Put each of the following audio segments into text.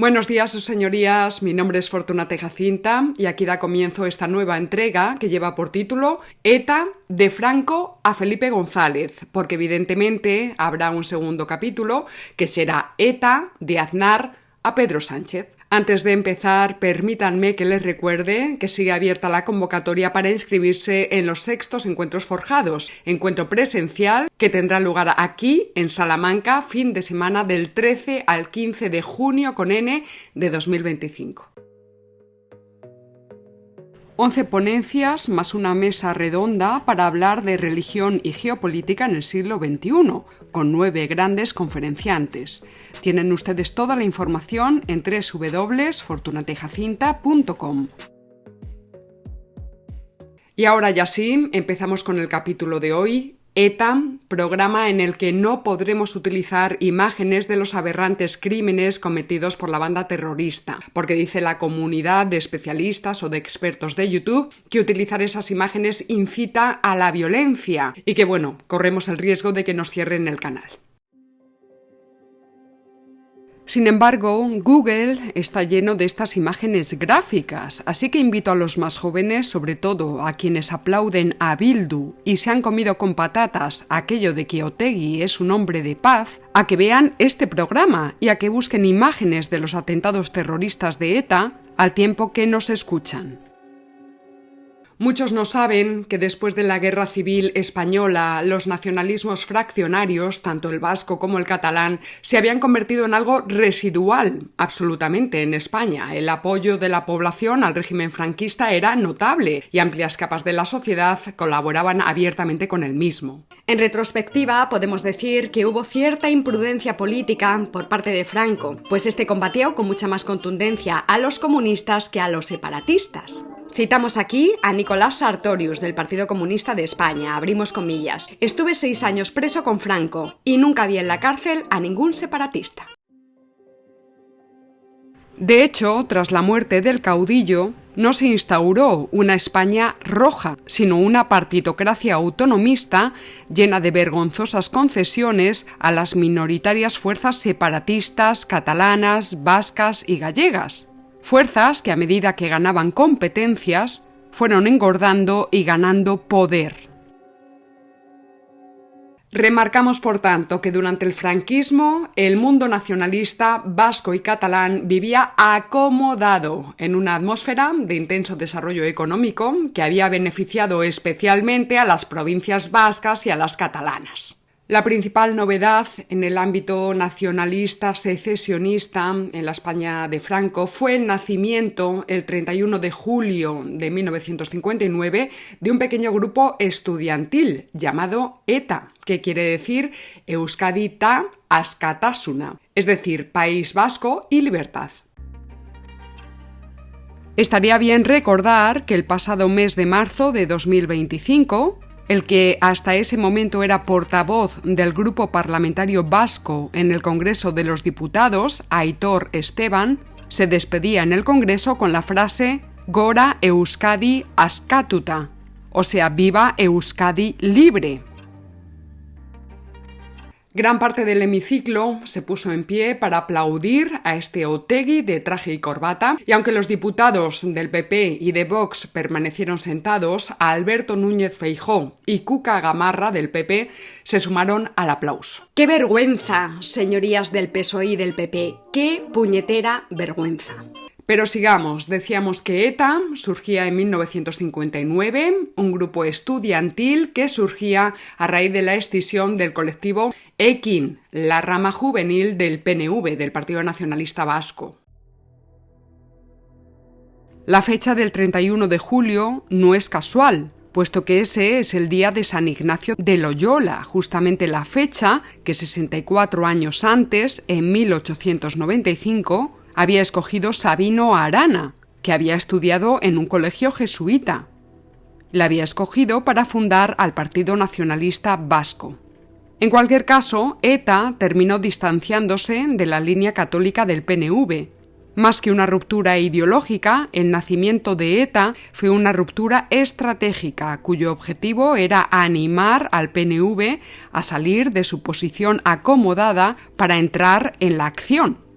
Buenos días, sus señorías. Mi nombre es Fortunata Jacinta y aquí da comienzo esta nueva entrega que lleva por título ETA, de Franco a Felipe González, porque evidentemente habrá un segundo capítulo que será ETA, de Aznar a Pedro Sánchez. Antes de empezar, permítanme que les recuerde que sigue abierta la convocatoria para inscribirse en los 6º Encuentros Forjados, encuentro presencial que tendrá lugar aquí, en Salamanca, fin de semana del 13 al 15 de junio con N de 2025. 11 ponencias más una mesa redonda para hablar de religión y geopolítica en el siglo XXI, con 9 grandes conferenciantes. Tienen ustedes toda la información en www.fortunatajacinta.com. Y ahora ya sí, empezamos con el capítulo de hoy. ETA, programa en el que no podremos utilizar imágenes de los aberrantes crímenes cometidos por la banda terrorista, porque dice la comunidad de especialistas o de expertos de YouTube que utilizar esas imágenes incita a la violencia y que, corremos el riesgo de que nos cierren el canal. Sin embargo, Google está lleno de estas imágenes gráficas, así que invito a los más jóvenes, sobre todo a quienes aplauden a Bildu y se han comido con patatas aquello de que Otegi es un hombre de paz, a que vean este programa y a que busquen imágenes de los atentados terroristas de ETA al tiempo que nos escuchan. Muchos no saben que después de la Guerra Civil Española, los nacionalismos fraccionarios, tanto el vasco como el catalán, se habían convertido en algo residual, absolutamente, en España. El apoyo de la población al régimen franquista era notable y amplias capas de la sociedad colaboraban abiertamente con el mismo. En retrospectiva, podemos decir que hubo cierta imprudencia política por parte de Franco, pues este combatió con mucha más contundencia a los comunistas que a los separatistas. Citamos aquí a Nicolás Sartorius, del Partido Comunista de España, abrimos comillas. Estuve 6 años preso con Franco y nunca vi en la cárcel a ningún separatista. De hecho, tras la muerte del caudillo, no se instauró una España roja, sino una partitocracia autonomista llena de vergonzosas concesiones a las minoritarias fuerzas separatistas catalanas, vascas y gallegas. Fuerzas que a medida que ganaban competencias, fueron engordando y ganando poder. Remarcamos, por tanto, que durante el franquismo, el mundo nacionalista vasco y catalán vivía acomodado en una atmósfera de intenso desarrollo económico que había beneficiado especialmente a las provincias vascas y a las catalanas. La principal novedad en el ámbito nacionalista secesionista en la España de Franco fue el nacimiento, el 31 de julio de 1959, de un pequeño grupo estudiantil llamado ETA, que quiere decir Euskadi Ta Askatasuna, es decir, País Vasco y Libertad. Estaría bien recordar que el pasado mes de marzo de 2025, el que hasta ese momento era portavoz del grupo parlamentario vasco en el Congreso de los Diputados, Aitor Esteban, se despedía en el Congreso con la frase Gora Euskadi Askatuta, o sea, viva Euskadi libre. Gran parte del hemiciclo se puso en pie para aplaudir a este Otegi de traje y corbata, y aunque los diputados del PP y de Vox permanecieron sentados, a Alberto Núñez Feijóo y Cuca Gamarra del PP se sumaron al aplauso. ¡Qué vergüenza, señorías del PSOE y del PP! ¡Qué puñetera vergüenza! Pero sigamos, decíamos que ETA surgía en 1959, un grupo estudiantil que surgía a raíz de la escisión del colectivo EKIN, la rama juvenil del PNV, del Partido Nacionalista Vasco. La fecha del 31 de julio no es casual, puesto que ese es el día de San Ignacio de Loyola, justamente la fecha que 64 años antes, en 1895, había escogido Sabino Arana, que había estudiado en un colegio jesuita. La había escogido para fundar al Partido Nacionalista Vasco. En cualquier caso, ETA terminó distanciándose de la línea católica del PNV. Más que una ruptura ideológica, el nacimiento de ETA fue una ruptura estratégica, cuyo objetivo era animar al PNV a salir de su posición acomodada para entrar en la acción.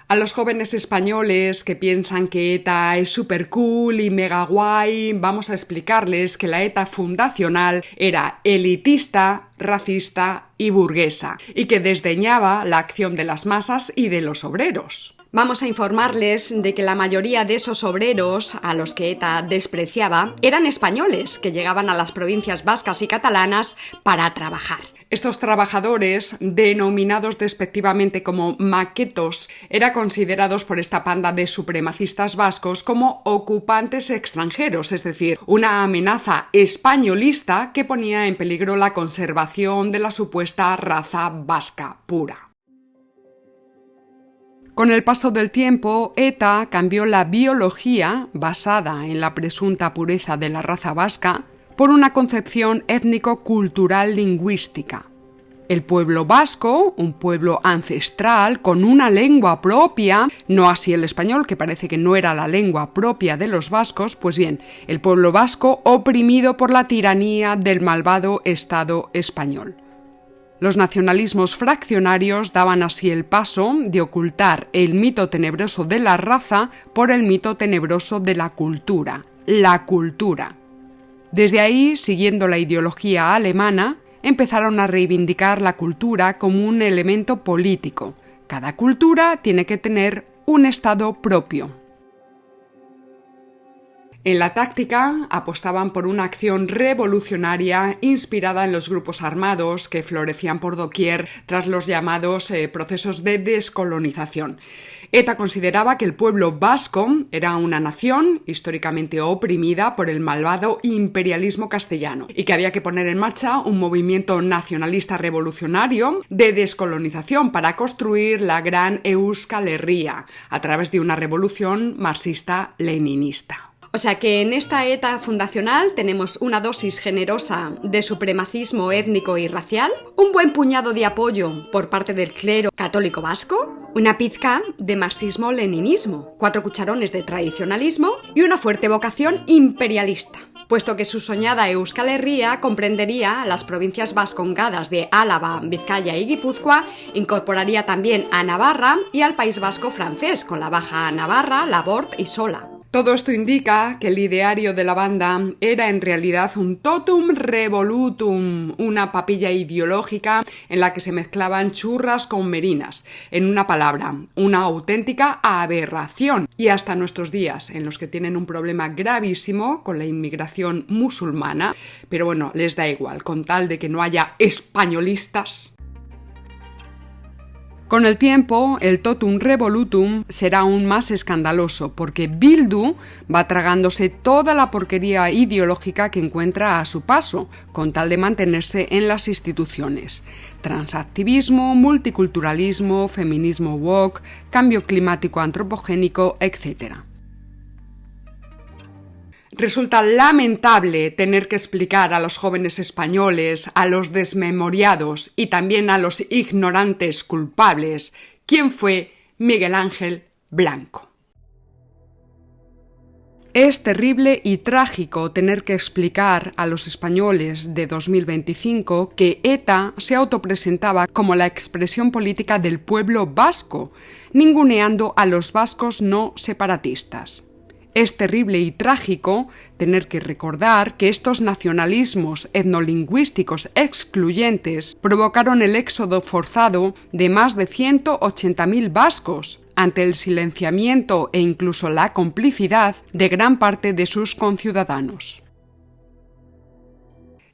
A los jóvenes españoles que piensan que ETA es súper cool y mega guay, vamos a explicarles que la ETA fundacional era elitista, racista y burguesa, y que desdeñaba la acción de las masas y de los obreros. Vamos a informarles de que la mayoría de esos obreros, a los que ETA despreciaba, eran españoles que llegaban a las provincias vascas y catalanas para trabajar. Estos trabajadores, denominados despectivamente como maquetos, eran considerados por esta panda de supremacistas vascos como ocupantes extranjeros, es decir, una amenaza españolista que ponía en peligro la conservación de la supuesta raza vasca pura. Con el paso del tiempo, ETA cambió la biología, basada en la presunta pureza de la raza vasca, por una concepción étnico-cultural lingüística. El pueblo vasco, un pueblo ancestral, con una lengua propia, no así el español, que parece que no era la lengua propia de los vascos, pues bien, el pueblo vasco oprimido por la tiranía del malvado Estado español. Los nacionalismos fraccionarios daban así el paso de ocultar el mito tenebroso de la raza por el mito tenebroso de la cultura, la cultura. Desde ahí, siguiendo la ideología alemana, empezaron a reivindicar la cultura como un elemento político. Cada cultura tiene que tener un estado propio. En la táctica apostaban por una acción revolucionaria inspirada en los grupos armados que florecían por doquier tras los llamados procesos de descolonización. ETA consideraba que el pueblo vasco era una nación históricamente oprimida por el malvado imperialismo castellano y que había que poner en marcha un movimiento nacionalista revolucionario de descolonización para construir la gran Euskal Herria a través de una revolución marxista-leninista. O sea que en esta ETA fundacional tenemos una dosis generosa de supremacismo étnico y racial, un buen puñado de apoyo por parte del clero católico vasco, una pizca de marxismo-leninismo, 4 cucharones de tradicionalismo y una fuerte vocación imperialista, puesto que su soñada Euskal Herria comprendería las provincias vascongadas de Álava, Vizcaya y Guipúzcoa, incorporaría también a Navarra y al País Vasco francés, con la Baja Navarra, la Bort y Sola. Todo esto indica que el ideario de la banda era en realidad un totum revolutum, una papilla ideológica en la que se mezclaban churras con merinas. En una palabra, una auténtica aberración. Y hasta nuestros días, en los que tienen un problema gravísimo con la inmigración musulmana, pero bueno, les da igual, con tal de que no haya españolistas. Con el tiempo, el totum revolutum será aún más escandaloso, porque Bildu va tragándose toda la porquería ideológica que encuentra a su paso, con tal de mantenerse en las instituciones. Transactivismo, multiculturalismo, feminismo woke, cambio climático antropogénico, etc. Resulta lamentable tener que explicar a los jóvenes españoles, a los desmemoriados y también a los ignorantes culpables quién fue Miguel Ángel Blanco. Es terrible y trágico tener que explicar a los españoles de 2025 que ETA se autopresentaba como la expresión política del pueblo vasco, ninguneando a los vascos no separatistas. Es terrible y trágico tener que recordar que estos nacionalismos etnolingüísticos excluyentes provocaron el éxodo forzado de más de 180.000 vascos ante el silenciamiento e incluso la complicidad de gran parte de sus conciudadanos.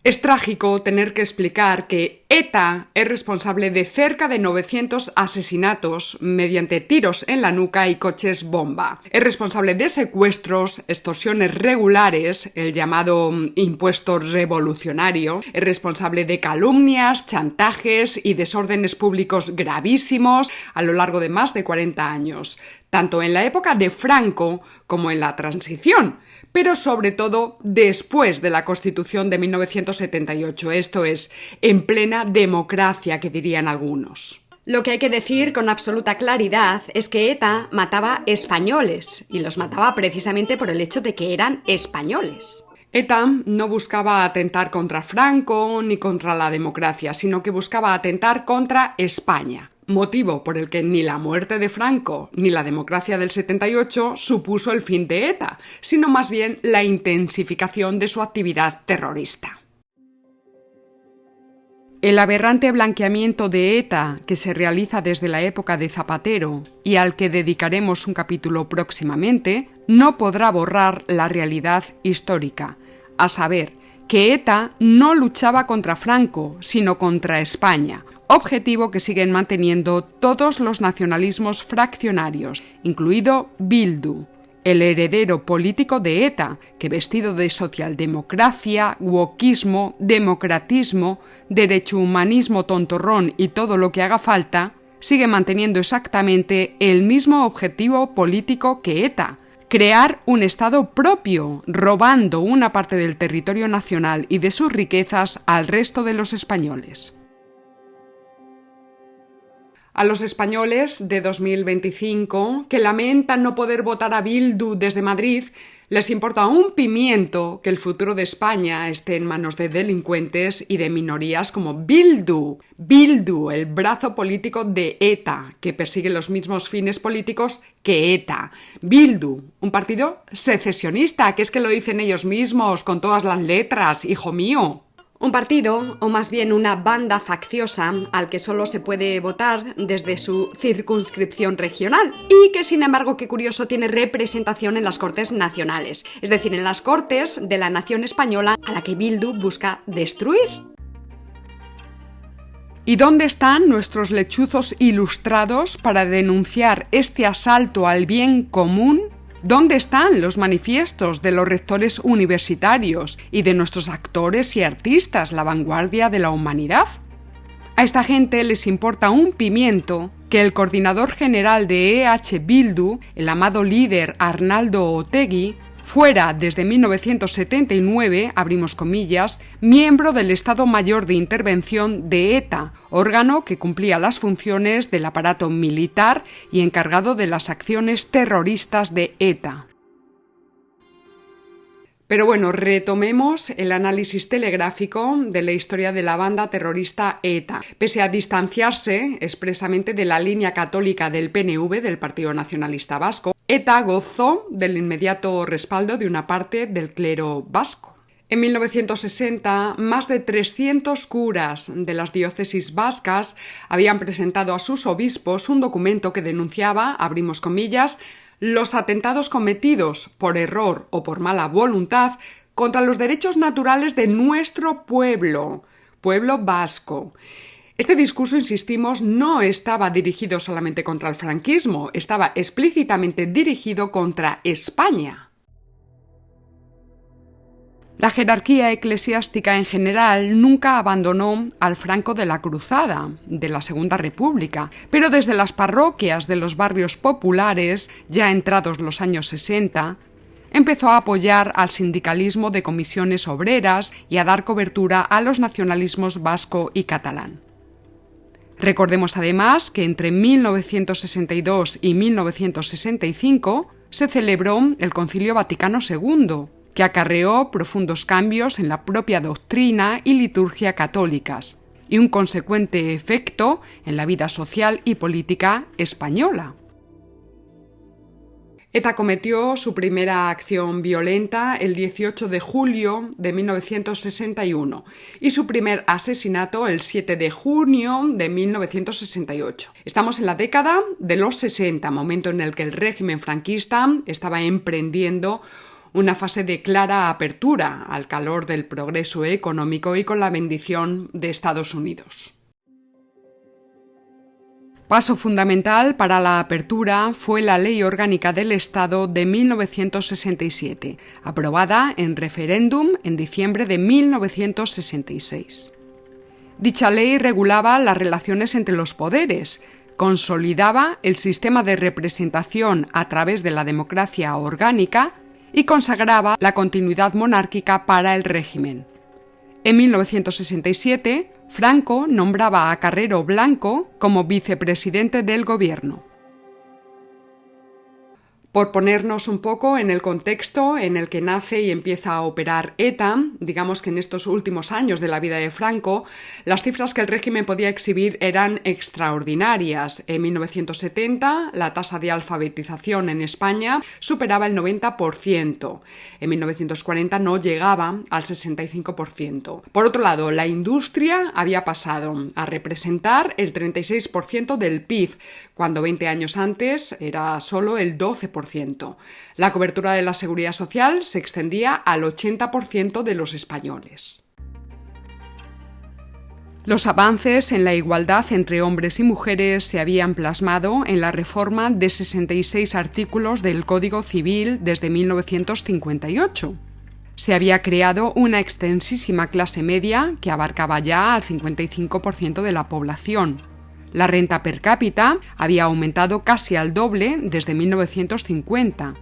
Es trágico tener que explicar que ETA es responsable de cerca de 900 asesinatos mediante tiros en la nuca y coches bomba. Es responsable de secuestros, extorsiones regulares, el llamado impuesto revolucionario. Es responsable de calumnias, chantajes y desórdenes públicos gravísimos a lo largo de más de 40 años, tanto en la época de Franco como en la transición, pero sobre todo después de la Constitución de 1978, esto es, en plena democracia, que dirían algunos. Lo que hay que decir con absoluta claridad es que ETA mataba españoles, y los mataba precisamente por el hecho de que eran españoles. ETA no buscaba atentar contra Franco ni contra la democracia, sino que buscaba atentar contra España. motivo por el que ni la muerte de Franco ni la democracia del 78 supuso el fin de ETA, sino más bien la intensificación de su actividad terrorista. El aberrante blanqueamiento de ETA que se realiza desde la época de Zapatero y al que dedicaremos un capítulo próximamente, no podrá borrar la realidad histórica, a saber, que ETA no luchaba contra Franco, sino contra España, objetivo que siguen manteniendo todos los nacionalismos fraccionarios, incluido Bildu, el heredero político de ETA, que vestido de socialdemocracia, wokismo, democratismo, derechohumanismo tontorrón y todo lo que haga falta, sigue manteniendo exactamente el mismo objetivo político que ETA: crear un Estado propio, robando una parte del territorio nacional y de sus riquezas al resto de los españoles. A los españoles de 2025, que lamentan no poder votar a Bildu desde Madrid, les importa un pimiento que el futuro de España esté en manos de delincuentes y de minorías como Bildu. Bildu, el brazo político de ETA, que persigue los mismos fines políticos que ETA. Bildu, un partido secesionista, que es que lo dicen ellos mismos con todas las letras, hijo mío. Un partido, o más bien una banda facciosa, al que solo se puede votar desde su circunscripción regional y que, sin embargo, qué curioso, tiene representación en las Cortes Nacionales, es decir, en las Cortes de la nación española a la que Bildu busca destruir. ¿Y dónde están nuestros lechuzos ilustrados para denunciar este asalto al bien común? ¿Dónde están los manifiestos de los rectores universitarios y de nuestros actores y artistas, la vanguardia de la humanidad? A esta gente les importa un pimiento que el coordinador general de EH Bildu, el amado líder Arnaldo Otegi, fuera desde 1979, abrimos comillas, miembro del Estado Mayor de Intervención de ETA, órgano que cumplía las funciones del aparato militar y encargado de las acciones terroristas de ETA. Pero bueno, retomemos el análisis telegráfico de la historia de la banda terrorista ETA. Pese a distanciarse expresamente de la línea católica del PNV, del Partido Nacionalista Vasco, ETA gozó del inmediato respaldo de una parte del clero vasco. En 1960, más de 300 curas de las diócesis vascas habían presentado a sus obispos un documento que denunciaba, abrimos comillas, los atentados cometidos por error o por mala voluntad contra los derechos naturales de nuestro pueblo vasco. Este discurso, insistimos, no estaba dirigido solamente contra el franquismo, estaba explícitamente dirigido contra España. La jerarquía eclesiástica en general nunca abandonó al Franco de la Cruzada, de la Segunda República, pero desde las parroquias de los barrios populares, ya entrados los años 60, empezó a apoyar al sindicalismo de comisiones obreras y a dar cobertura a los nacionalismos vasco y catalán. Recordemos además que entre 1962 y 1965 se celebró el Concilio Vaticano II, que acarreó profundos cambios en la propia doctrina y liturgia católicas, y un consecuente efecto en la vida social y política española. ETA cometió su primera acción violenta el 18 de julio de 1961 y su primer asesinato el 7 de junio de 1968. Estamos en la década de los 60, momento en el que el régimen franquista estaba emprendiendo una fase de clara apertura al calor del progreso económico y con la bendición de Estados Unidos. Paso fundamental para la apertura fue la Ley Orgánica del Estado de 1967, aprobada en referéndum en diciembre de 1966. Dicha ley regulaba las relaciones entre los poderes, consolidaba el sistema de representación a través de la democracia orgánica y consagraba la continuidad monárquica para el régimen. En 1967, Franco nombraba a Carrero Blanco como vicepresidente del gobierno. Por ponernos un poco en el contexto en el que nace y empieza a operar ETA, digamos que en estos últimos años de la vida de Franco, las cifras que el régimen podía exhibir eran extraordinarias. En 1970, la tasa de alfabetización en España superaba el 90%. En 1940 no llegaba al 65%. Por otro lado, la industria había pasado a representar el 36% del PIB, cuando 20 años antes era solo el 12%. La cobertura de la seguridad social se extendía al 80% de los españoles. Los avances en la igualdad entre hombres y mujeres se habían plasmado en la reforma de 66 artículos del Código Civil desde 1958. Se había creado una extensísima clase media que abarcaba ya al 55% de la población. La renta per cápita había aumentado casi al doble desde 1950.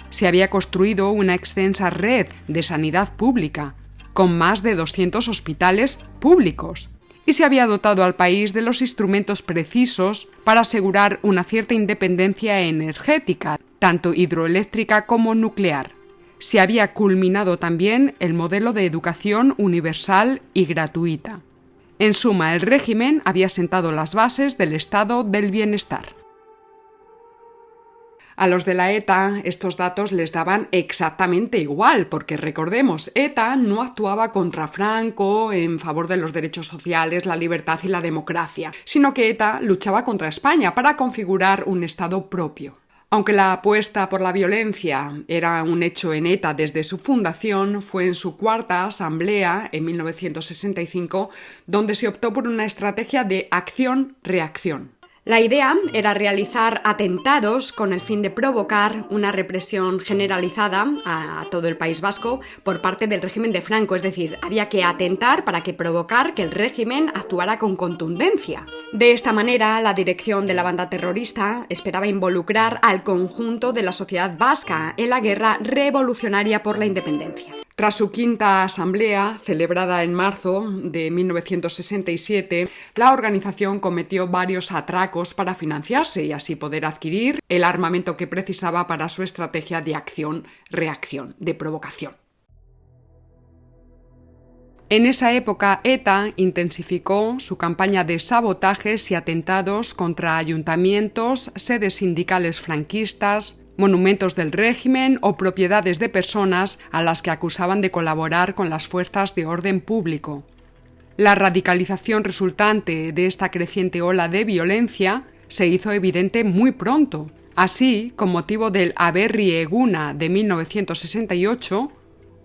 Se había construido una extensa red de sanidad pública, con más de 200 hospitales públicos, y se había dotado al país de los instrumentos precisos para asegurar una cierta independencia energética, tanto hidroeléctrica como nuclear. Se había culminado también el modelo de educación universal y gratuita. En suma, el régimen había sentado las bases del estado del bienestar. A los de la ETA estos datos les daban exactamente igual, porque recordemos, ETA no actuaba contra Franco en favor de los derechos sociales, la libertad y la democracia, sino que ETA luchaba contra España para configurar un estado propio. Aunque la apuesta por la violencia era un hecho en ETA desde su fundación, fue en su cuarta asamblea, en 1965, donde se optó por una estrategia de acción-reacción. La idea era realizar atentados con el fin de provocar una represión generalizada a todo el País Vasco por parte del régimen de Franco, es decir, había que atentar para provocar que el régimen actuara con contundencia. De esta manera, la dirección de la banda terrorista esperaba involucrar al conjunto de la sociedad vasca en la guerra revolucionaria por la independencia. Tras su quinta asamblea, celebrada en marzo de 1967, la organización cometió varios atracos para financiarse y así poder adquirir el armamento que precisaba para su estrategia de acción-reacción, de provocación. En esa época, ETA intensificó su campaña de sabotajes y atentados contra ayuntamientos, sedes sindicales franquistas, monumentos del régimen o propiedades de personas a las que acusaban de colaborar con las fuerzas de orden público. La radicalización resultante de esta creciente ola de violencia se hizo evidente muy pronto. Así, con motivo del Aberri Eguna de 1968,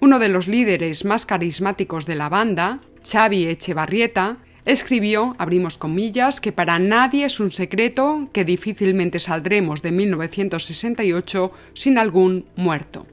uno de los líderes más carismáticos de la banda, Xavi Etxebarrieta, escribió, abrimos comillas, que para nadie es un secreto que difícilmente saldremos de 1968 sin algún muerto.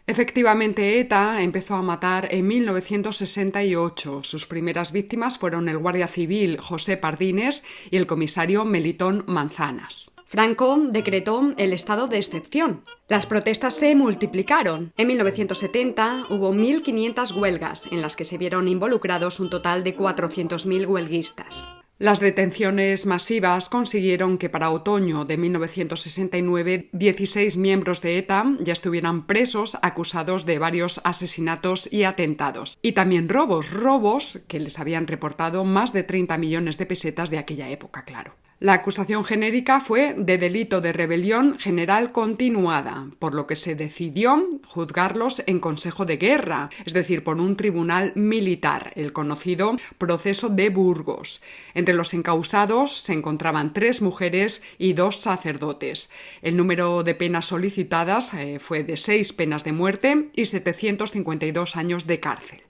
Efectivamente, ETA empezó a matar en 1968. Sus primeras víctimas fueron el guardia civil José Pardines y el comisario Melitón Manzanas. Franco decretó el estado de excepción. Las protestas se multiplicaron. En 1970 hubo 1.500 huelgas, en las que se vieron involucrados un total de 400.000 huelguistas. Las detenciones masivas consiguieron que para otoño de 1969 16 miembros de ETA ya estuvieran presos acusados de varios asesinatos y atentados. Y también robos que les habían reportado más de 30 millones de pesetas de aquella época, claro. La acusación genérica fue de delito de rebelión general continuada, por lo que se decidió juzgarlos en Consejo de Guerra, es decir, por un tribunal militar, el conocido Proceso de Burgos. Entre los encausados se encontraban 3 mujeres y 2 sacerdotes. El número de penas solicitadas fue de 6 penas de muerte y 752 años de cárcel.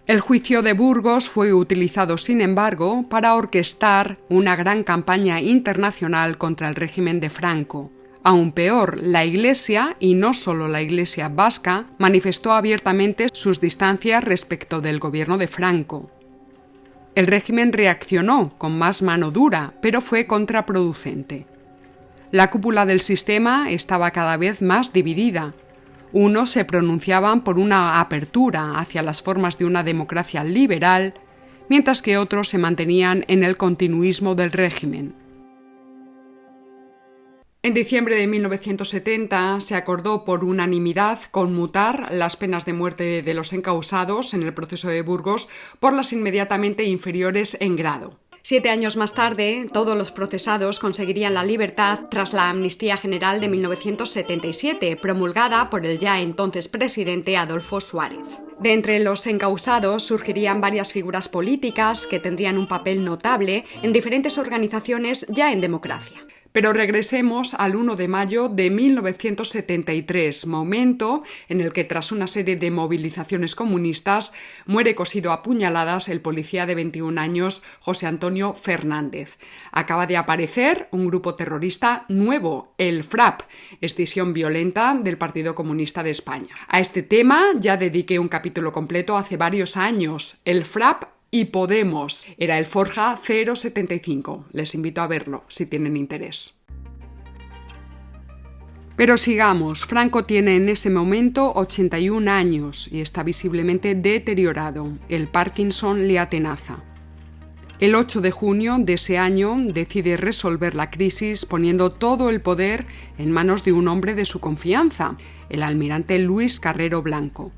El juicio de Burgos fue utilizado, sin embargo, para orquestar una gran campaña internacional contra el régimen de Franco. Aún peor, la Iglesia, y no solo la Iglesia vasca, manifestó abiertamente sus distancias respecto del gobierno de Franco. El régimen reaccionó con más mano dura, pero fue contraproducente. La cúpula del sistema estaba cada vez más dividida. Unos se pronunciaban por una apertura hacia las formas de una democracia liberal, mientras que otros se mantenían en el continuismo del régimen. En diciembre de 1970 se acordó por unanimidad conmutar las penas de muerte de los encausados en el proceso de Burgos por las inmediatamente inferiores en grado. 7 años más tarde, todos los procesados conseguirían la libertad tras la Amnistía General de 1977, promulgada por el ya entonces presidente Adolfo Suárez. De entre los encausados surgirían varias figuras políticas que tendrían un papel notable en diferentes organizaciones ya en democracia. Pero regresemos al 1 de mayo de 1973, momento en el que tras una serie de movilizaciones comunistas muere cosido a puñaladas el policía de 21 años José Antonio Fernández. Acaba de aparecer un grupo terrorista nuevo, el FRAP, escisión violenta del Partido Comunista de España. A este tema ya dediqué un capítulo completo hace varios años, el FRAP y Podemos. Era el Forja 075. Les invito a verlo si tienen interés. Pero sigamos. Franco tiene en ese momento 81 años y está visiblemente deteriorado. El Parkinson le atenaza. El 8 de junio de ese año decide resolver la crisis poniendo todo el poder en manos de un hombre de su confianza, el almirante Luis Carrero Blanco.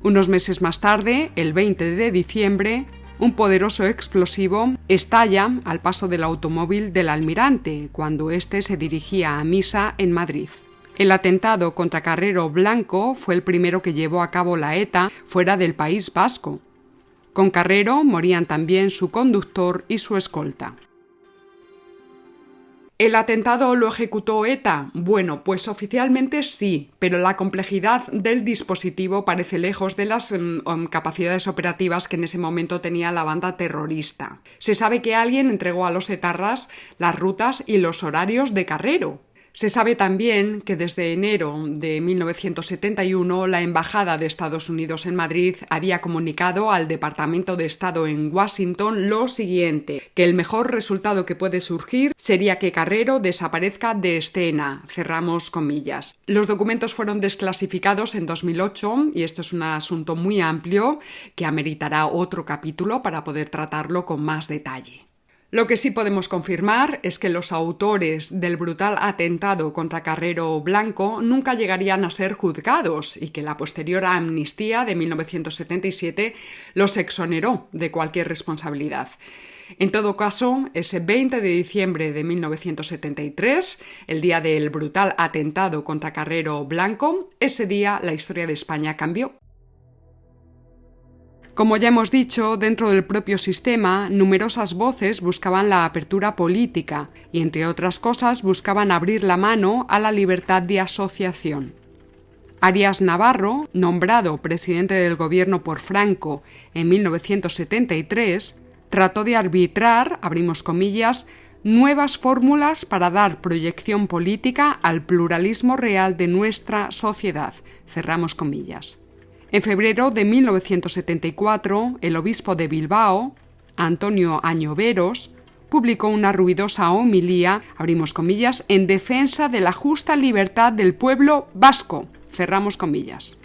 Unos meses más tarde, el 20 de diciembre, un poderoso explosivo estalla al paso del automóvil del almirante cuando éste se dirigía a misa en Madrid. El atentado contra Carrero Blanco fue el primero que llevó a cabo la ETA fuera del País Vasco. Con Carrero morían también su conductor y su escolta. ¿El atentado lo ejecutó ETA? Bueno, pues oficialmente sí, pero la complejidad del dispositivo parece lejos de las capacidades operativas que en ese momento tenía la banda terrorista. Se sabe que alguien entregó a los etarras las rutas y los horarios de Carrero. Se sabe también que desde enero de 1971 la Embajada de Estados Unidos en Madrid había comunicado al Departamento de Estado en Washington lo siguiente, que el mejor resultado que puede surgir sería que Carrero desaparezca de escena, cerramos comillas. Los documentos fueron desclasificados en 2008 y esto es un asunto muy amplio que ameritará otro capítulo para poder tratarlo con más detalle. Lo que sí podemos confirmar es que los autores del brutal atentado contra Carrero Blanco nunca llegarían a ser juzgados y que la posterior amnistía de 1977 los exoneró de cualquier responsabilidad. En todo caso, ese 20 de diciembre de 1973, el día del brutal atentado contra Carrero Blanco, ese día la historia de España cambió. Como ya hemos dicho, dentro del propio sistema, numerosas voces buscaban la apertura política y, entre otras cosas, buscaban abrir la mano a la libertad de asociación. Arias Navarro, nombrado presidente del gobierno por Franco en 1973, trató de arbitrar, abrimos comillas, nuevas fórmulas para dar proyección política al pluralismo real de nuestra sociedad, cerramos comillas. En febrero de 1974, el obispo de Bilbao, Antonio Añoveros, publicó una ruidosa homilía, abrimos comillas, en defensa de la justa libertad del pueblo vasco, cerramos comillas.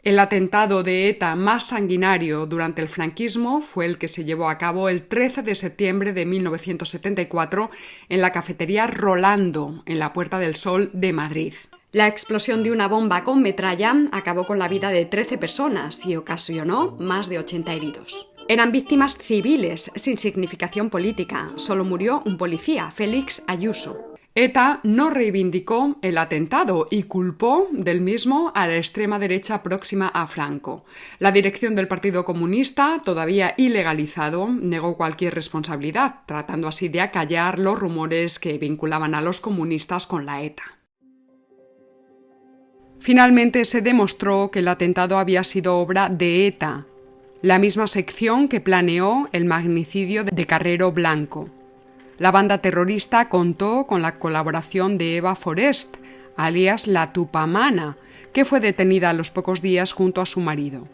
El atentado de ETA más sanguinario durante el franquismo fue el que se llevó a cabo el 13 de septiembre de 1974 en la cafetería Rolando, en la Puerta del Sol de Madrid. La explosión de una bomba con metralla acabó con la vida de 13 personas y ocasionó más de 80 heridos. Eran víctimas civiles sin significación política. Solo murió un policía, Félix Ayuso. ETA no reivindicó el atentado y culpó del mismo a la extrema derecha próxima a Franco. La dirección del Partido Comunista, todavía ilegalizado, negó cualquier responsabilidad, tratando así de acallar los rumores que vinculaban a los comunistas con la ETA. Finalmente se demostró que el atentado había sido obra de ETA, la misma sección que planeó el magnicidio de Carrero Blanco. La banda terrorista contó con la colaboración de Eva Forest, alias la Tupamana, que fue detenida a los pocos días junto a su marido.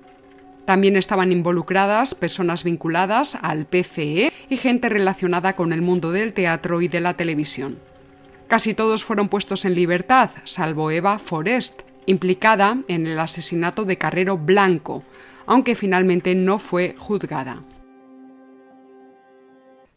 También estaban involucradas personas vinculadas al PCE y gente relacionada con el mundo del teatro y de la televisión. Casi todos fueron puestos en libertad, salvo Eva Forest, implicada en el asesinato de Carrero Blanco, aunque finalmente no fue juzgada.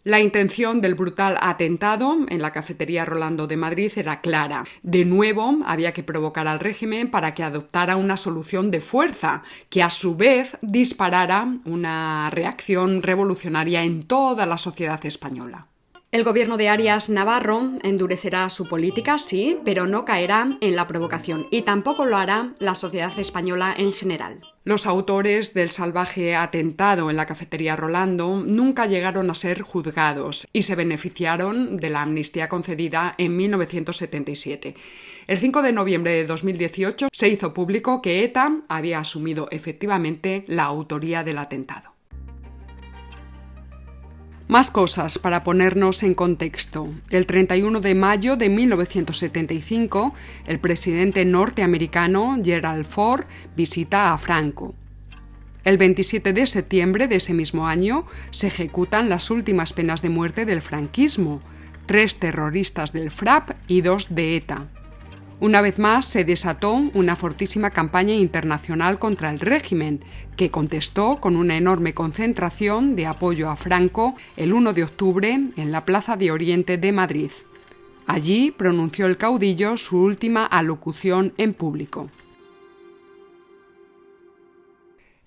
La intención del brutal atentado en la cafetería Rolando de Madrid era clara. De nuevo, había que provocar al régimen para que adoptara una solución de fuerza, que a su vez disparara una reacción revolucionaria en toda la sociedad española. El gobierno de Arias Navarro endurecerá su política, sí, pero no caerá en la provocación y tampoco lo hará la sociedad española en general. Los autores del salvaje atentado en la cafetería Rolando nunca llegaron a ser juzgados y se beneficiaron de la amnistía concedida en 1977. El 5 de noviembre de 2018 se hizo público que ETA había asumido efectivamente la autoría del atentado. Más cosas para ponernos en contexto. El 31 de mayo de 1975, el presidente norteamericano Gerald Ford visita a Franco. El 27 de septiembre de ese mismo año se ejecutan las últimas penas de muerte del franquismo, 3 terroristas del FRAP y 2 de ETA. Una vez más se desató una fortísima campaña internacional contra el régimen, que contestó con una enorme concentración de apoyo a Franco el 1 de octubre en la Plaza de Oriente de Madrid. Allí pronunció el caudillo su última alocución en público.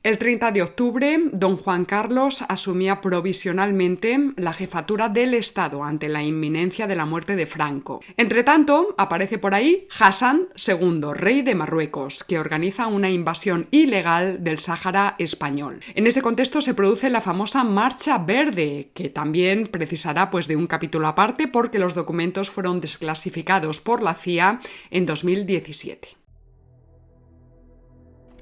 El 30 de octubre, don Juan Carlos asumía provisionalmente la jefatura del Estado ante la inminencia de la muerte de Franco. Entretanto, aparece por ahí Hassan II, rey de Marruecos, que organiza una invasión ilegal del Sáhara español. En ese contexto se produce la famosa Marcha Verde, que también precisará de un capítulo aparte porque los documentos fueron desclasificados por la CIA en 2017.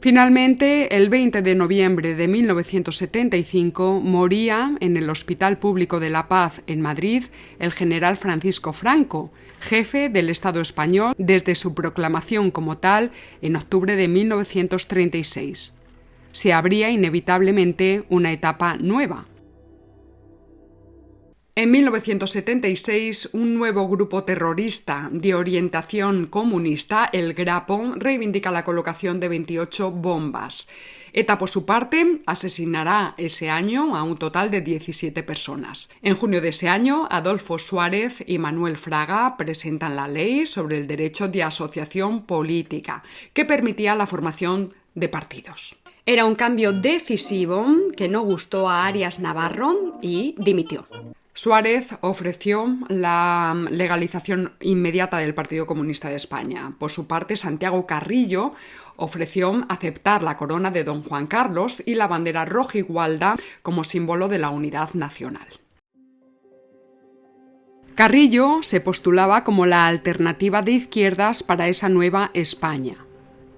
Finalmente, el 20 de noviembre de 1975 moría en el Hospital Público de la Paz en Madrid el general Francisco Franco, jefe del Estado español desde su proclamación como tal en octubre de 1936. Se abría inevitablemente una etapa nueva. En 1976, un nuevo grupo terrorista de orientación comunista, el Grapo, reivindica la colocación de 28 bombas. ETA, por su parte, asesinará ese año a un total de 17 personas. En junio de ese año, Adolfo Suárez y Manuel Fraga presentan la ley sobre el derecho de asociación política, que permitía la formación de partidos. Era un cambio decisivo que no gustó a Arias Navarro y dimitió. Suárez ofreció la legalización inmediata del Partido Comunista de España. Por su parte, Santiago Carrillo ofreció aceptar la corona de don Juan Carlos y la bandera rojigualda como símbolo de la unidad nacional. Carrillo se postulaba como la alternativa de izquierdas para esa nueva España.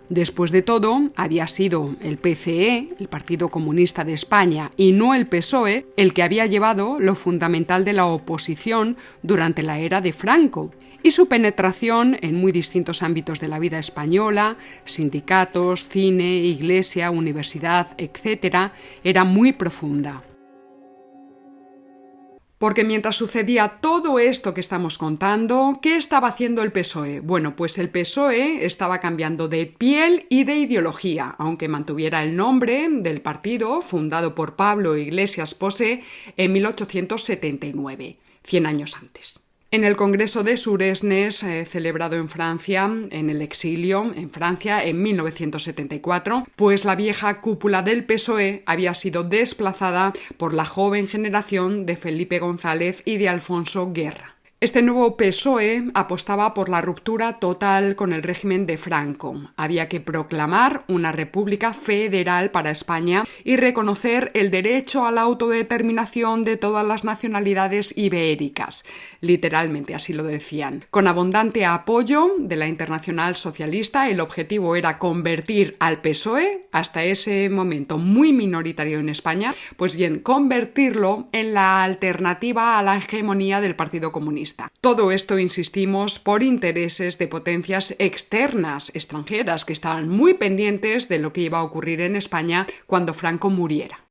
Después de todo, había sido el PCE, el Partido Comunista de España, y no el PSOE, el que había llevado lo fundamental de la oposición durante la era de Franco, y su penetración en muy distintos ámbitos de la vida española, sindicatos, cine, iglesia, universidad, etc., era muy profunda. Porque mientras sucedía todo esto que estamos contando, ¿qué estaba haciendo el PSOE? Bueno, pues el PSOE estaba cambiando de piel y de ideología, aunque mantuviera el nombre del partido fundado por Pablo Iglesias Posse en 1879, 100 años antes. En el Congreso de Suresnes, celebrado en Francia, en el exilio, en Francia, en 1974, pues la vieja cúpula del PSOE había sido desplazada por la joven generación de Felipe González y de Alfonso Guerra. Este nuevo PSOE apostaba por la ruptura total con el régimen de Franco. Había que proclamar una república federal para España y reconocer el derecho a la autodeterminación de todas las nacionalidades ibéricas. Literalmente así lo decían. Con abundante apoyo de la Internacional Socialista, el objetivo era convertir al PSOE, hasta ese momento muy minoritario en España, pues bien, convertirlo en la alternativa a la hegemonía del Partido Comunista. Todo esto, insistimos, por intereses de potencias externas, extranjeras, que estaban muy pendientes de lo que iba a ocurrir en España cuando Franco muriera.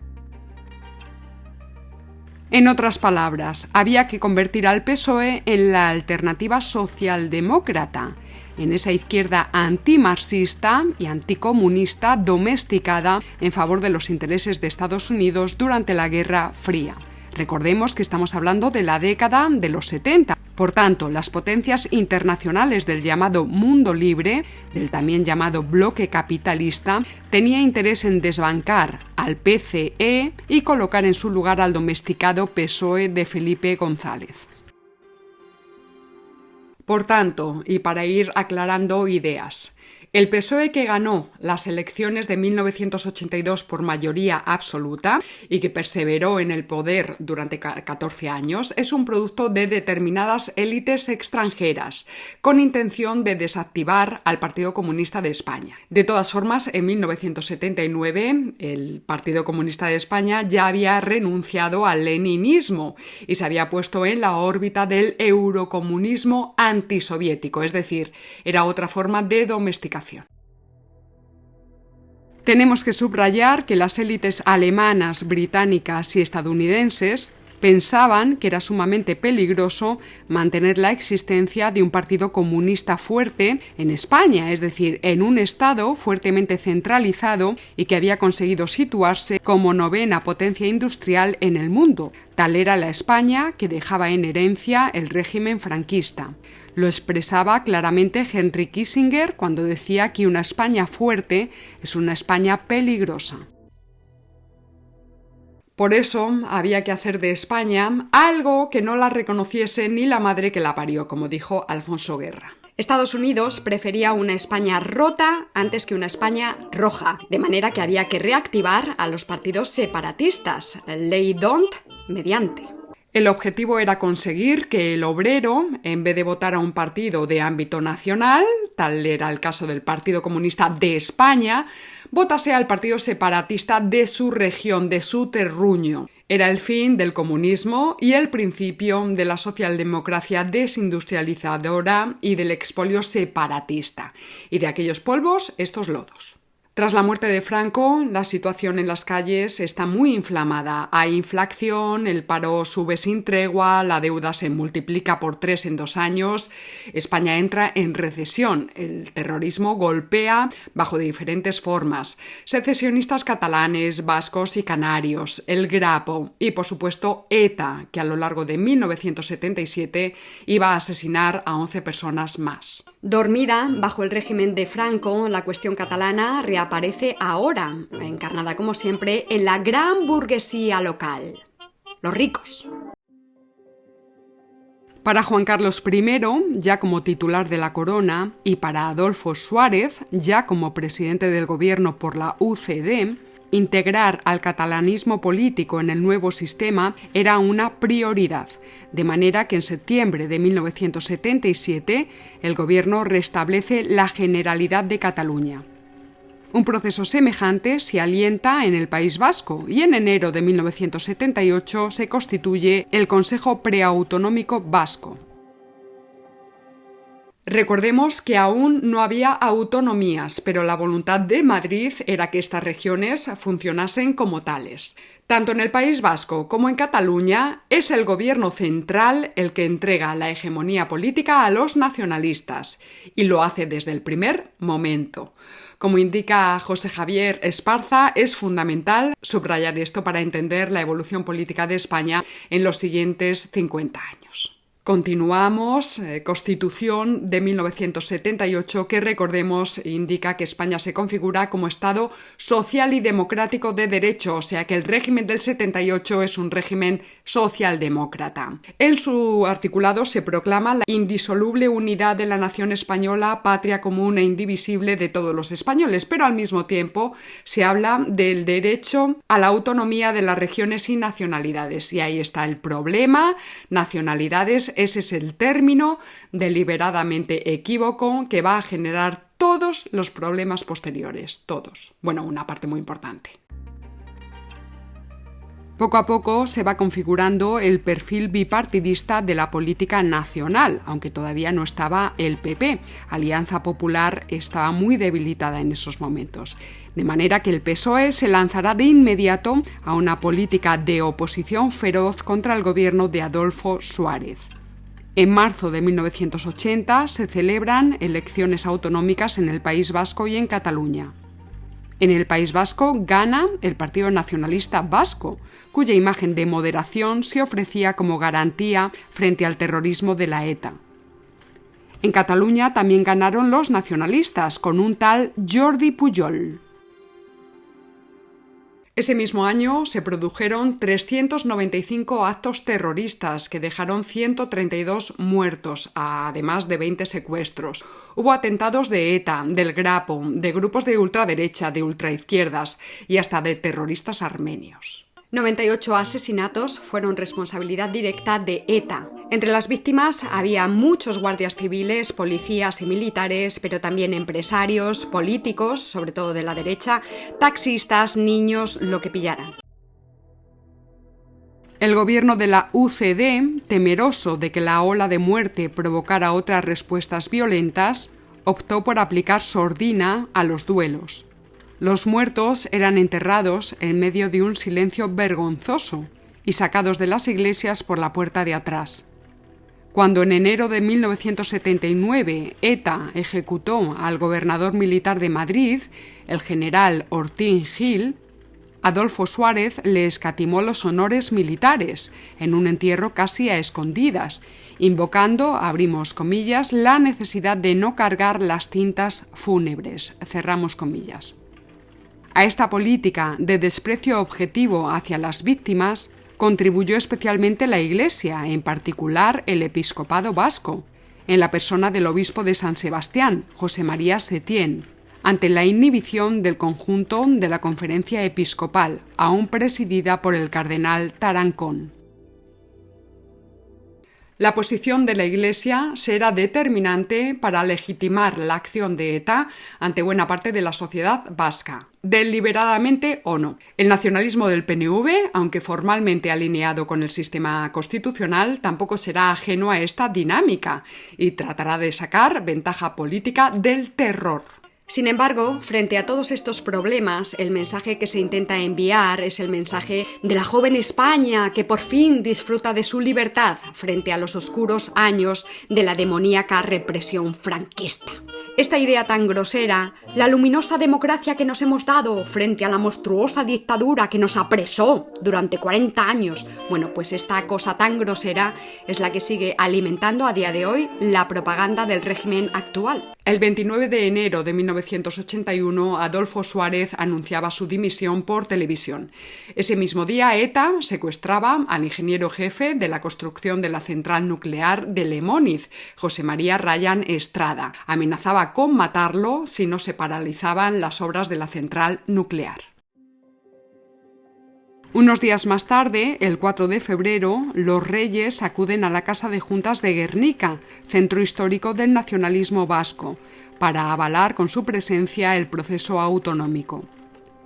En otras palabras, había que convertir al PSOE en la alternativa socialdemócrata, en esa izquierda antimarxista y anticomunista domesticada en favor de los intereses de Estados Unidos durante la Guerra Fría. Recordemos que estamos hablando de la década de los 70. Por tanto, las potencias internacionales del llamado mundo libre, del también llamado bloque capitalista, tenía interés en desbancar al PCE y colocar en su lugar al domesticado PSOE de Felipe González. Por tanto, y para ir aclarando ideas, el PSOE, que ganó las elecciones de 1982 por mayoría absoluta y que perseveró en el poder durante 14 años, es un producto de determinadas élites extranjeras, con intención de desactivar al Partido Comunista de España. De todas formas, en 1979, el Partido Comunista de España ya había renunciado al leninismo y se había puesto en la órbita del eurocomunismo antisoviético, es decir, era otra forma de domesticación. Tenemos que subrayar que las élites alemanas, británicas y estadounidenses pensaban que era sumamente peligroso mantener la existencia de un partido comunista fuerte en España, es decir, en un Estado fuertemente centralizado y que había conseguido situarse como novena potencia industrial en el mundo. Tal era la España que dejaba en herencia el régimen franquista. Lo expresaba claramente Henry Kissinger cuando decía que una España fuerte es una España peligrosa. Por eso había que hacer de España algo que no la reconociese ni la madre que la parió, como dijo Alfonso Guerra. Estados Unidos prefería una España rota antes que una España roja, de manera que había que reactivar a los partidos separatistas, ley D'Hondt mediante. El objetivo era conseguir que el obrero, en vez de votar a un partido de ámbito nacional, tal era el caso del Partido Comunista de España, votase al partido separatista de su región, de su terruño. Era el fin del comunismo y el principio de la socialdemocracia desindustrializadora y del expolio separatista, y de aquellos polvos estos lodos. Tras la muerte de Franco, la situación en las calles está muy inflamada. Hay inflación, el paro sube sin tregua, la deuda se multiplica por 3 en 2 años, España entra en recesión, el terrorismo golpea bajo diferentes formas, secesionistas catalanes, vascos y canarios, el Grapo y, por supuesto, ETA, que a lo largo de 1977 iba a asesinar a 11 personas más. Dormida bajo el régimen de Franco, la cuestión catalana reaparece ahora, encarnada como siempre en la gran burguesía local, los ricos. Para Juan Carlos I, ya como titular de la corona, y para Adolfo Suárez, ya como presidente del gobierno por la UCD, integrar al catalanismo político en el nuevo sistema era una prioridad, de manera que en septiembre de 1977 el gobierno restablece la Generalidad de Cataluña. Un proceso semejante se alienta en el País Vasco y en enero de 1978 se constituye el Consejo Preautonómico Vasco. Recordemos que aún no había autonomías, pero la voluntad de Madrid era que estas regiones funcionasen como tales. Tanto en el País Vasco como en Cataluña es el gobierno central el que entrega la hegemonía política a los nacionalistas, y lo hace desde el primer momento. Como indica José Javier Esparza, es fundamental subrayar esto para entender la evolución política de España en los siguientes 50 años. Continuamos, Constitución de 1978, que recordemos indica que España se configura como Estado social y democrático de derecho, o sea que el régimen del 78 es un régimen socialdemócrata. En su articulado se proclama la indisoluble unidad de la nación española, patria común e indivisible de todos los españoles, pero al mismo tiempo se habla del derecho a la autonomía de las regiones y nacionalidades. Y ahí está el problema, nacionalidades. Ese es el término deliberadamente equívoco que va a generar todos los problemas posteriores, todos. Bueno, una parte muy importante. Poco a poco se va configurando el perfil bipartidista de la política nacional, aunque todavía no estaba el PP. Alianza Popular estaba muy debilitada en esos momentos. De manera que el PSOE se lanzará de inmediato a una política de oposición feroz contra el gobierno de Adolfo Suárez. En marzo de 1980 se celebran elecciones autonómicas en el País Vasco y en Cataluña. En el País Vasco gana el Partido Nacionalista Vasco, cuya imagen de moderación se ofrecía como garantía frente al terrorismo de la ETA. En Cataluña también ganaron los nacionalistas, con un tal Jordi Pujol. Ese mismo año se produjeron 395 actos terroristas que dejaron 132 muertos, además de 20 secuestros. Hubo atentados de ETA, del Grapo, de grupos de ultraderecha, de ultraizquierdas y hasta de terroristas armenios. 98 asesinatos fueron responsabilidad directa de ETA. Entre las víctimas había muchos guardias civiles, policías y militares, pero también empresarios, políticos, sobre todo de la derecha, taxistas, niños, lo que pillaran. El gobierno de la UCD, temeroso de que la ola de muerte provocara otras respuestas violentas, optó por aplicar sordina a los duelos. Los muertos eran enterrados en medio de un silencio vergonzoso y sacados de las iglesias por la puerta de atrás. Cuando en enero de 1979 ETA ejecutó al gobernador militar de Madrid, el general Ortín Gil, Adolfo Suárez le escatimó los honores militares en un entierro casi a escondidas, invocando, abrimos comillas, la necesidad de no cargar las cintas fúnebres, cerramos comillas. A esta política de desprecio objetivo hacia las víctimas contribuyó especialmente la Iglesia, en particular el episcopado vasco, en la persona del obispo de San Sebastián, José María Setién, ante la inhibición del conjunto de la Conferencia Episcopal, aún presidida por el cardenal Tarancón. La posición de la Iglesia será determinante para legitimar la acción de ETA ante buena parte de la sociedad vasca, deliberadamente o no. El nacionalismo del PNV, aunque formalmente alineado con el sistema constitucional, tampoco será ajeno a esta dinámica y tratará de sacar ventaja política del terror. Sin embargo, frente a todos estos problemas, el mensaje que se intenta enviar es el mensaje de la joven España que por fin disfruta de su libertad frente a los oscuros años de la demoníaca represión franquista. Esta idea tan grosera, la luminosa democracia que nos hemos dado frente a la monstruosa dictadura que nos apresó durante 40 años, bueno, pues esta cosa tan grosera es la que sigue alimentando a día de hoy la propaganda del régimen actual. El 29 de enero de 1981, Adolfo Suárez anunciaba su dimisión por televisión. Ese mismo día, ETA secuestraba al ingeniero jefe de la construcción de la central nuclear de Lemóniz, José María Rayán Estrada. Amenazaba con matarlo si no se paralizaban las obras de la central nuclear. Unos días más tarde, el 4 de febrero, los reyes acuden a la Casa de Juntas de Guernica, centro histórico del nacionalismo vasco, para avalar con su presencia el proceso autonómico.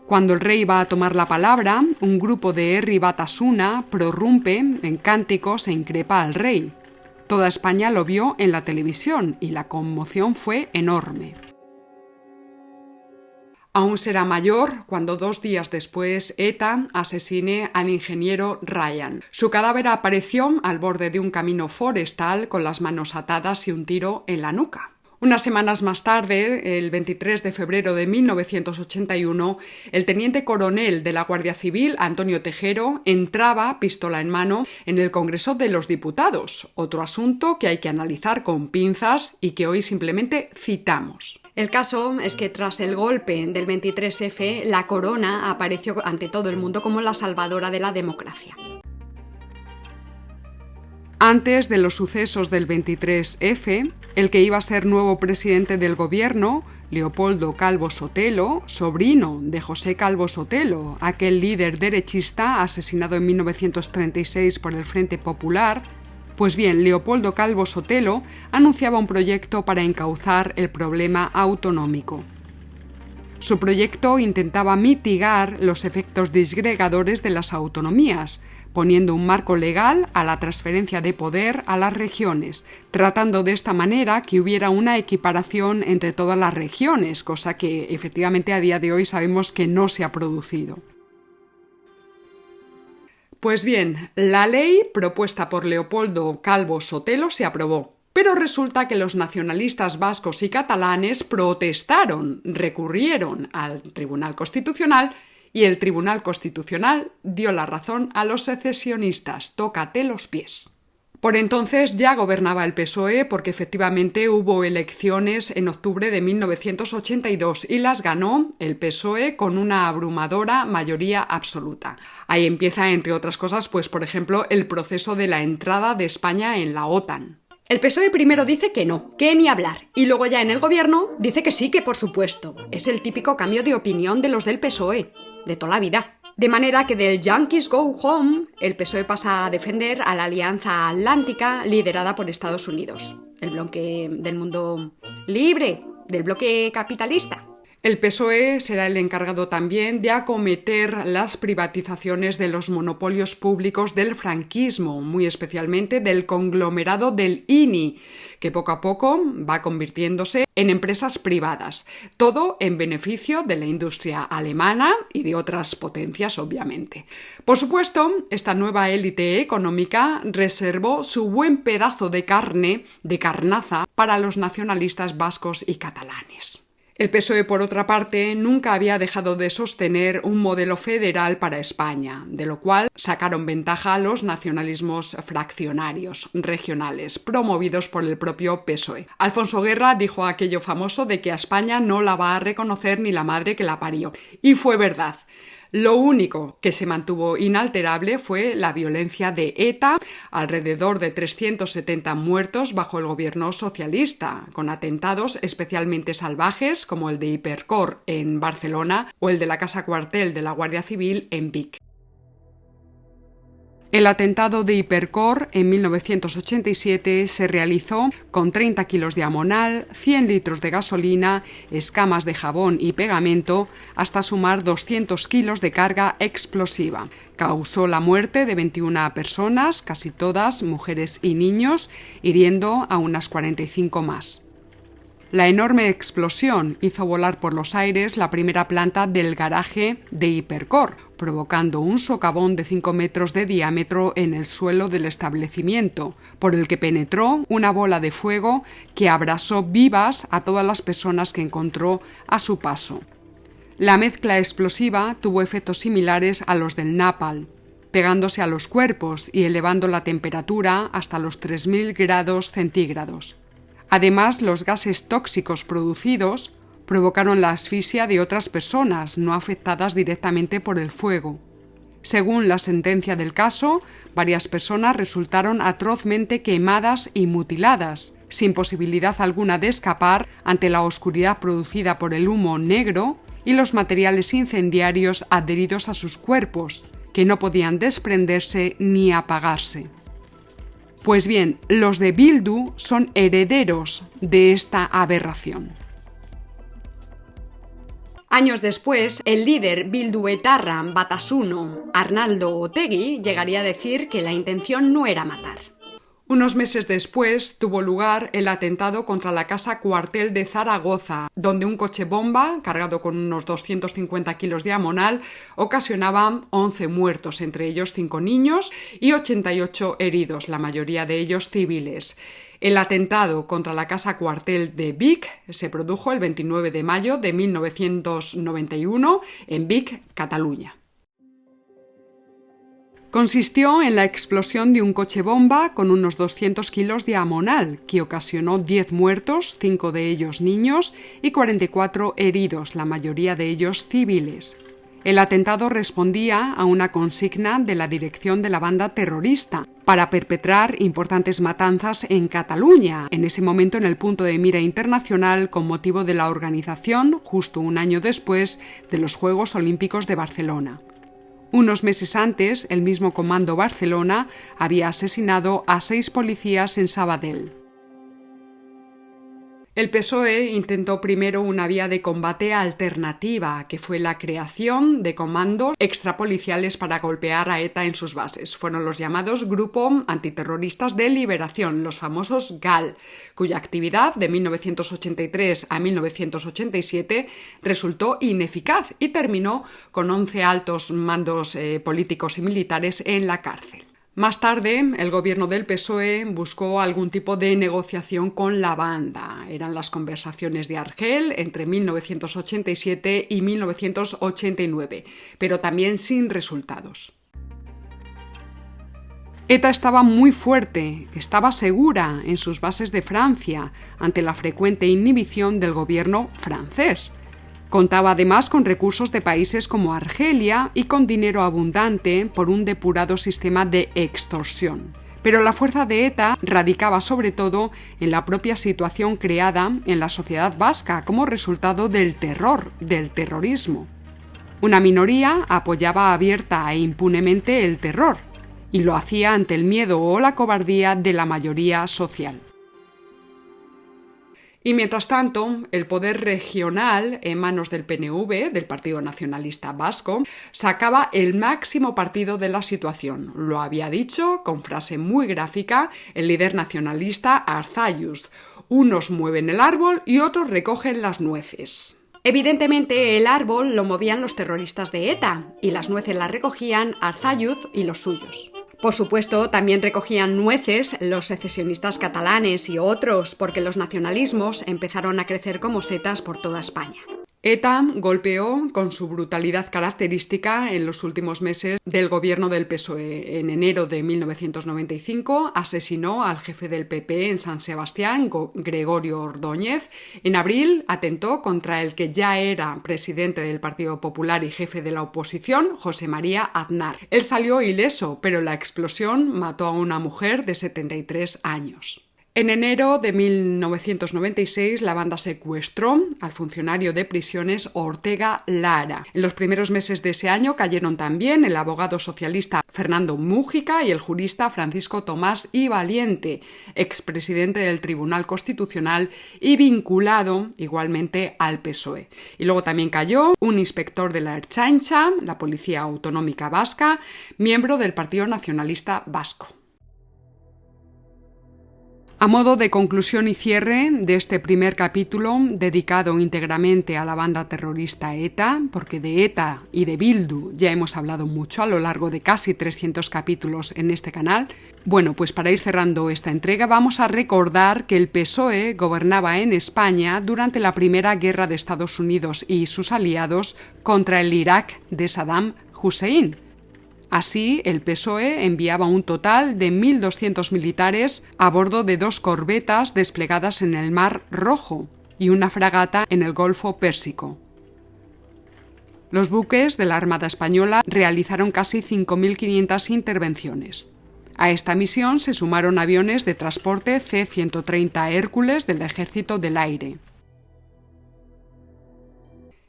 Cuando el rey va a tomar la palabra, un grupo de Herri Batasuna prorrumpe en cánticos e increpa al rey. Toda España lo vio en la televisión y la conmoción fue enorme. Aún será mayor cuando 2 días después ETA asesine al ingeniero Ryan. Su cadáver apareció al borde de un camino forestal con las manos atadas y un tiro en la nuca. Unas semanas más tarde, el 23 de febrero de 1981, el teniente coronel de la Guardia Civil, Antonio Tejero, entraba, pistola en mano, en el Congreso de los Diputados, otro asunto que hay que analizar con pinzas y que hoy simplemente citamos. El caso es que tras el golpe del 23F, la corona apareció ante todo el mundo como la salvadora de la democracia. Antes de los sucesos del 23F, el que iba a ser nuevo presidente del gobierno, Leopoldo Calvo Sotelo, sobrino de José Calvo Sotelo, aquel líder derechista asesinado en 1936 por el Frente Popular, pues bien, Leopoldo Calvo Sotelo anunciaba un proyecto para encauzar el problema autonómico. Su proyecto intentaba mitigar los efectos disgregadores de las autonomías, poniendo un marco legal a la transferencia de poder a las regiones, tratando de esta manera que hubiera una equiparación entre todas las regiones, cosa que efectivamente a día de hoy sabemos que no se ha producido. Pues bien, la ley propuesta por Leopoldo Calvo Sotelo se aprobó. Pero resulta que los nacionalistas vascos y catalanes protestaron, recurrieron al Tribunal Constitucional y el Tribunal Constitucional dio la razón a los secesionistas. Tócate los pies. Por entonces ya gobernaba el PSOE porque efectivamente hubo elecciones en octubre de 1982 y las ganó el PSOE con una abrumadora mayoría absoluta. Ahí empieza, entre otras cosas, pues por ejemplo, el proceso de la entrada de España en la OTAN. El PSOE primero dice que no, que ni hablar, y luego ya en el gobierno dice que sí, que por supuesto. Es el típico cambio de opinión de los del PSOE, de toda la vida. De manera que del Yankees Go Home, el PSOE pasa a defender a la Alianza Atlántica liderada por Estados Unidos, el bloque del mundo libre, del bloque capitalista. El PSOE será el encargado también de acometer las privatizaciones de los monopolios públicos del franquismo, muy especialmente del conglomerado del INI, que poco a poco va convirtiéndose en empresas privadas, todo en beneficio de la industria alemana y de otras potencias, obviamente. Por supuesto, esta nueva élite económica reservó su buen pedazo de carne, de carnaza, para los nacionalistas vascos y catalanes. El PSOE, por otra parte, nunca había dejado de sostener un modelo federal para España, de lo cual sacaron ventaja los nacionalismos fraccionarios, regionales, promovidos por el propio PSOE. Alfonso Guerra dijo aquello famoso de que a España no la va a reconocer ni la madre que la parió. Y fue verdad. Lo único que se mantuvo inalterable fue la violencia de ETA, alrededor de 370 muertos bajo el gobierno socialista, con atentados especialmente salvajes como el de Hipercor en Barcelona o el de la Casa Cuartel de la Guardia Civil en Vic. El atentado de Hipercor en 1987 se realizó con 30 kilos de amonal, 100 litros de gasolina, escamas de jabón y pegamento, hasta sumar 200 kilos de carga explosiva. Causó la muerte de 21 personas, casi todas mujeres y niños, hiriendo a unas 45 más. La enorme explosión hizo volar por los aires la primera planta del garaje de Hipercor, provocando un socavón de 5 metros de diámetro en el suelo del establecimiento, por el que penetró una bola de fuego que abrasó vivas a todas las personas que encontró a su paso. La mezcla explosiva tuvo efectos similares a los del napalm, pegándose a los cuerpos y elevando la temperatura hasta los 3000 grados centígrados. Además, los gases tóxicos producidos provocaron la asfixia de otras personas no afectadas directamente por el fuego. Según la sentencia del caso, varias personas resultaron atrozmente quemadas y mutiladas, sin posibilidad alguna de escapar ante la oscuridad producida por el humo negro y los materiales incendiarios adheridos a sus cuerpos, que no podían desprenderse ni apagarse. Pues bien, los de Bildu son herederos de esta aberración. Años después, el líder bilduetarra Batasuno, Arnaldo Otegi, llegaría a decir que la intención no era matar. Unos meses después tuvo lugar el atentado contra la Casa Cuartel de Zaragoza, donde un coche bomba, cargado con unos 250 kilos de amonal, ocasionaba 11 muertos, entre ellos 5 niños y 88 heridos, la mayoría de ellos civiles. El atentado contra la Casa Cuartel de Vic se produjo el 29 de mayo de 1991 en Vic, Cataluña. Consistió en la explosión de un coche bomba con unos 200 kilos de amonal, que ocasionó 10 muertos, 5 de ellos niños, y 44 heridos, la mayoría de ellos civiles. El atentado respondía a una consigna de la dirección de la banda terrorista para perpetrar importantes matanzas en Cataluña, en ese momento en el punto de mira internacional con motivo de la organización, justo un año después, de los Juegos Olímpicos de Barcelona. Unos meses antes, el mismo Comando Barcelona había asesinado a 6 policías en Sabadell. El PSOE intentó primero una vía de combate alternativa, que fue la creación de comandos extrapoliciales para golpear a ETA en sus bases. Fueron los llamados Grupo Antiterroristas de Liberación, los famosos GAL, cuya actividad de 1983 a 1987 resultó ineficaz y terminó con 11 altos mandos políticos y militares en la cárcel. Más tarde, el gobierno del PSOE buscó algún tipo de negociación con la banda. Eran las conversaciones de Argel entre 1987 y 1989, pero también sin resultados. ETA estaba muy fuerte, estaba segura en sus bases de Francia ante la frecuente inhibición del gobierno francés. Contaba además con recursos de países como Argelia y con dinero abundante por un depurado sistema de extorsión. Pero la fuerza de ETA radicaba sobre todo en la propia situación creada en la sociedad vasca como resultado del terror, del terrorismo. Una minoría apoyaba abierta e impunemente el terror, y lo hacía ante el miedo o la cobardía de la mayoría social. Y mientras tanto, el poder regional, en manos del PNV, del Partido Nacionalista Vasco, sacaba el máximo partido de la situación. Lo había dicho, con frase muy gráfica, el líder nacionalista Arzalluz: unos mueven el árbol y otros recogen las nueces. Evidentemente, el árbol lo movían los terroristas de ETA y las nueces las recogían Arzalluz y los suyos. Por supuesto, también recogían nueces los secesionistas catalanes y otros, porque los nacionalismos empezaron a crecer como setas por toda España. ETA golpeó con su brutalidad característica en los últimos meses del gobierno del PSOE. En enero de 1995 asesinó al jefe del PP en San Sebastián, Gregorio Ordóñez. En abril atentó contra el que ya era presidente del Partido Popular y jefe de la oposición, José María Aznar. Él salió ileso, pero la explosión mató a una mujer de 73 años. En enero de 1996, la banda secuestró al funcionario de prisiones Ortega Lara. En los primeros meses de ese año cayeron también el abogado socialista Fernando Mújica y el jurista Francisco Tomás y Valiente, expresidente del Tribunal Constitucional y vinculado igualmente al PSOE. Y luego también cayó un inspector de la Ertzaintza, la Policía Autonómica Vasca, miembro del Partido Nacionalista Vasco. A modo de conclusión y cierre de este primer capítulo dedicado íntegramente a la banda terrorista ETA, porque de ETA y de Bildu ya hemos hablado mucho a lo largo de casi 300 capítulos en este canal, bueno, pues para ir cerrando esta entrega vamos a recordar que el PSOE gobernaba en España durante la Primera Guerra de Estados Unidos y sus aliados contra el Irak de Saddam Hussein. Así, el PSOE enviaba un total de 1.200 militares a bordo de 2 corbetas desplegadas en el Mar Rojo y una fragata en el Golfo Pérsico. Los buques de la Armada Española realizaron casi 5.500 intervenciones. A esta misión se sumaron aviones de transporte C-130 Hércules del Ejército del Aire.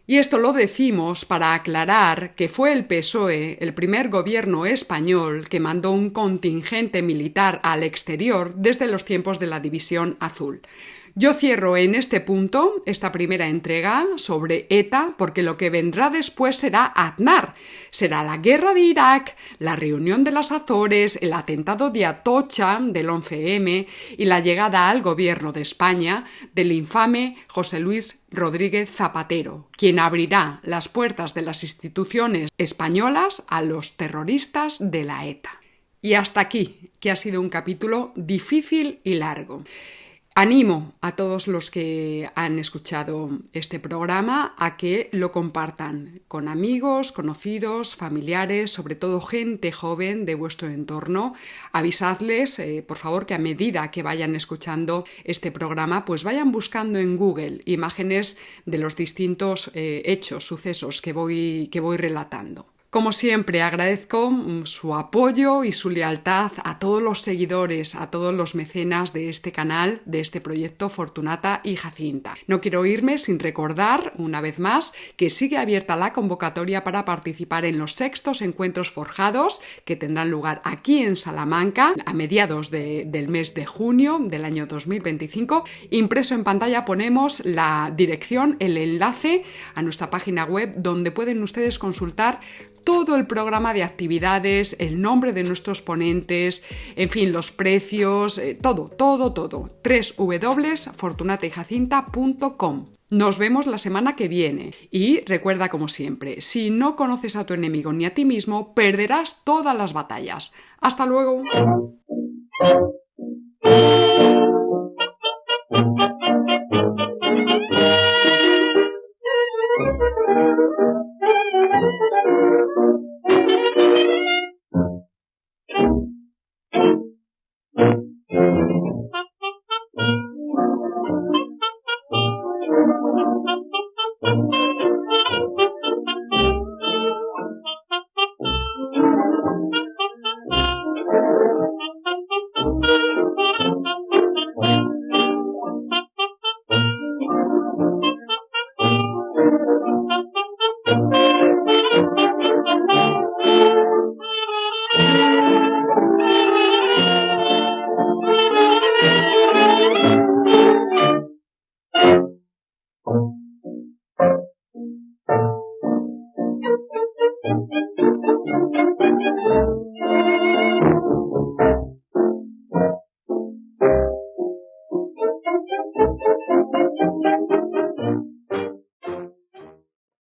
Y esto lo decimos para aclarar que fue el PSOE, el primer gobierno español, que mandó un contingente militar al exterior desde los tiempos de la División Azul. Yo cierro en este punto esta primera entrega sobre ETA porque lo que vendrá después será Aznar. Será la guerra de Irak, la reunión de las Azores, el atentado de Atocha del 11M y la llegada al gobierno de España del infame José Luis Rodríguez Zapatero, quien abrirá las puertas de las instituciones españolas a los terroristas de la ETA. Y hasta aquí, que ha sido un capítulo difícil y largo. Animo a todos los que han escuchado este programa a que lo compartan con amigos, conocidos, familiares, sobre todo gente joven de vuestro entorno. Avisadles, por favor, que a medida que vayan escuchando este programa, pues vayan buscando en Google imágenes de los distintos hechos, sucesos que voy relatando. Como siempre, agradezco su apoyo y su lealtad a todos los seguidores, a todos los mecenas de este canal, de este proyecto Fortunata y Jacinta. No quiero irme sin recordar, una vez más, que sigue abierta la convocatoria para participar en los 6º Encuentros Forjados, que tendrán lugar aquí en Salamanca a mediados del mes de junio del año 2025. Impreso en pantalla ponemos la dirección, el enlace a nuestra página web, donde pueden ustedes consultar todo el programa de actividades, el nombre de nuestros ponentes, en fin, los precios, todo. www.fortunatayjacinta.com. Nos vemos la semana que viene. Y recuerda, como siempre, si no conoces a tu enemigo ni a ti mismo, perderás todas las batallas. ¡Hasta luego!